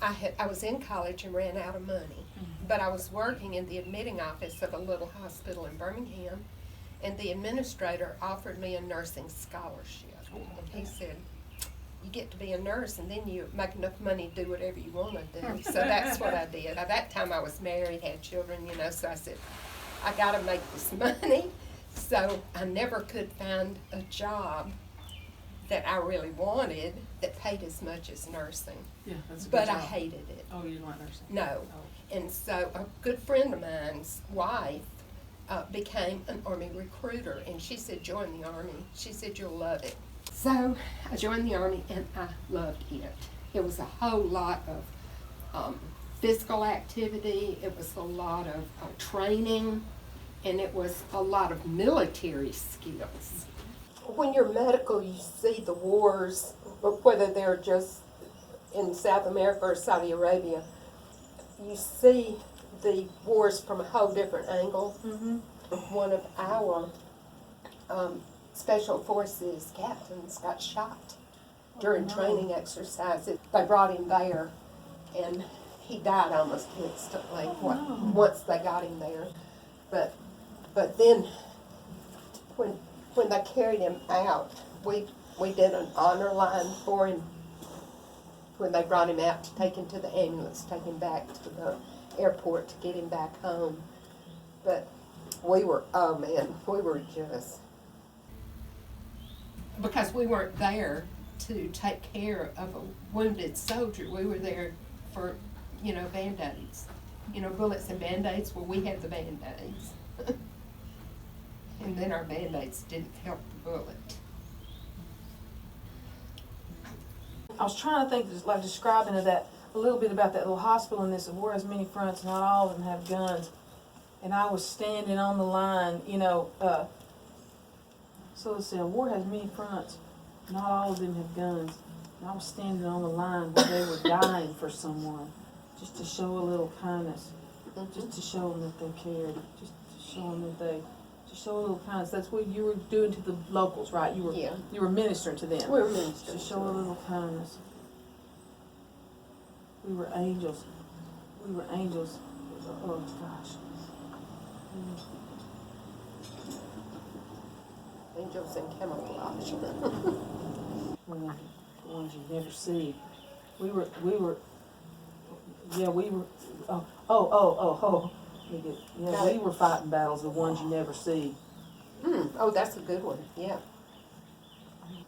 I was in college and ran out of money, but I was working in the admitting office of a little hospital in Birmingham, and the administrator offered me a nursing scholarship. And he said, you get to be a nurse and then you make enough money to do whatever you want to do. So that's what I did. At that time I was married, had children, so I said, I got to make this money. So I never could find a job that I really wanted that paid as much as nursing. Yeah, that's a good But job. I hated it. Oh, you didn't like nursing? No. Oh. And so a good friend of mine's wife became an Army recruiter, and she said, join the Army. She said, you'll love it. So I joined the Army, and I loved it. It was a whole lot of physical activity. It was a lot of training, and it was a lot of military skills. When you're medical, you see the wars, whether they're just in South America or Saudi Arabia, you see the wars from a whole different angle. Mm-hmm. One of our Special Forces captains got shot during training exercises. They brought him there, and he died almost instantly once they got him there. But then when they carried him out, we did an honor line for him when they brought him out to take him to the ambulance, take him back to the airport to get him back home. But we were just, because we weren't there to take care of a wounded soldier. We were there for, bandaids, bullets and bandaids. Well, we had the bandaids. And then our bandaids didn't help the bullet. I was trying to think, like describing that a little bit about that little hospital and this war has many fronts, not all of them have guns. And I was standing on the line, so it said, a war has many fronts, not all of them have guns. And I was standing on the line where they were dying for someone, just to show a little kindness, just to show them that they cared, just to show them that to show a little kindness. That's what you were doing to the locals, right? You were ministering to them. We were ministering to show a little kindness. We were angels. We were angels. Oh gosh. Angels in camouflage. The ones you never see. We were. We were fighting battles, the ones you never see. Oh, that's a good one. Yeah.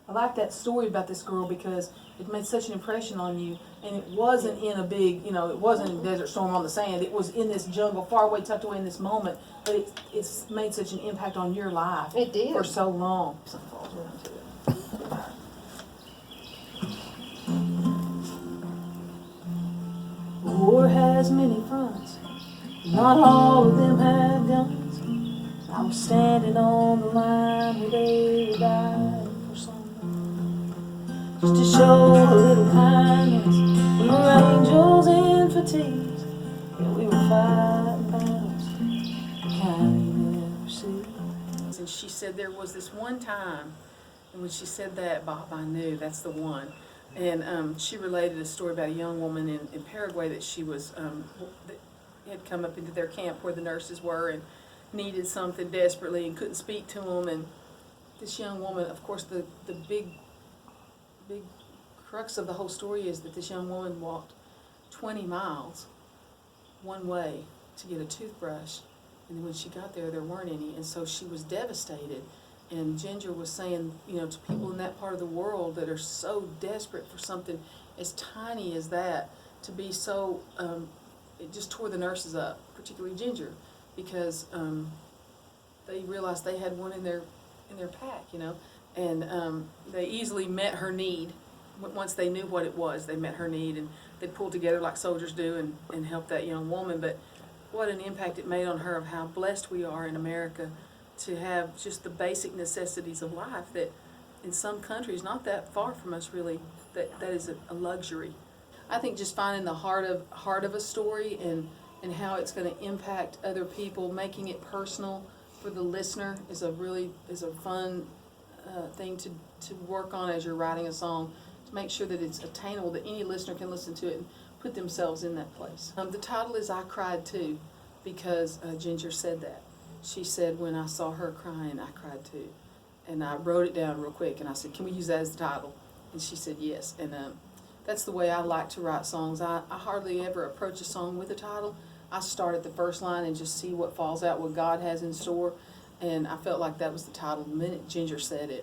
I like that story about this girl because it made such an impression on you, and it wasn't in a big, it wasn't in Desert Storm on the Sand. It was in this jungle, far away, tucked away in this moment, but it's made such an impact on your life. It did. For so long. War has many fronts, not all of them have guns. I was standing on the line where they were dying for someone, just to show a little kindness. We were angels in fatigues, yeah, we were fighting battles, the kind you never see. And she said there was this one time, and when she said that, Bob, I knew that's the one. And she related a story about a young woman in Paraguay that she was that had come up into their camp where the nurses were and needed something desperately and couldn't speak to them. And this young woman, of course, the big crux of the whole story is that this young woman walked 20 miles one way to get a toothbrush, and when she got there weren't any, and so she was devastated. And Ginger was saying, to people in that part of the world that are so desperate for something as tiny as that, to be so, it just tore the nurses up, particularly Ginger, because they realized they had one in their pack, and they easily met her need. Once they knew what it was, they met her need, and they pulled together like soldiers do and helped that young woman. But what an impact it made on her of how blessed we are in America to have just the basic necessities of life that in some countries, not that far from us really, that is a luxury. I think just finding the heart of a story and how it's going to impact other people, making it personal for the listener is a fun thing to work on as you're writing a song, to make sure that it's attainable, that any listener can listen to it and put themselves in that place. The title is I Cried Too, because Ginger said that. She said, when I saw her crying, I cried too. And I wrote it down real quick, and I said, can we use that as the title? And she said yes. And that's the way I like to write songs. I hardly ever approach a song with a title. I start at the first line and just see what falls out, what God has in store. And I felt like that was the title the minute Ginger said it.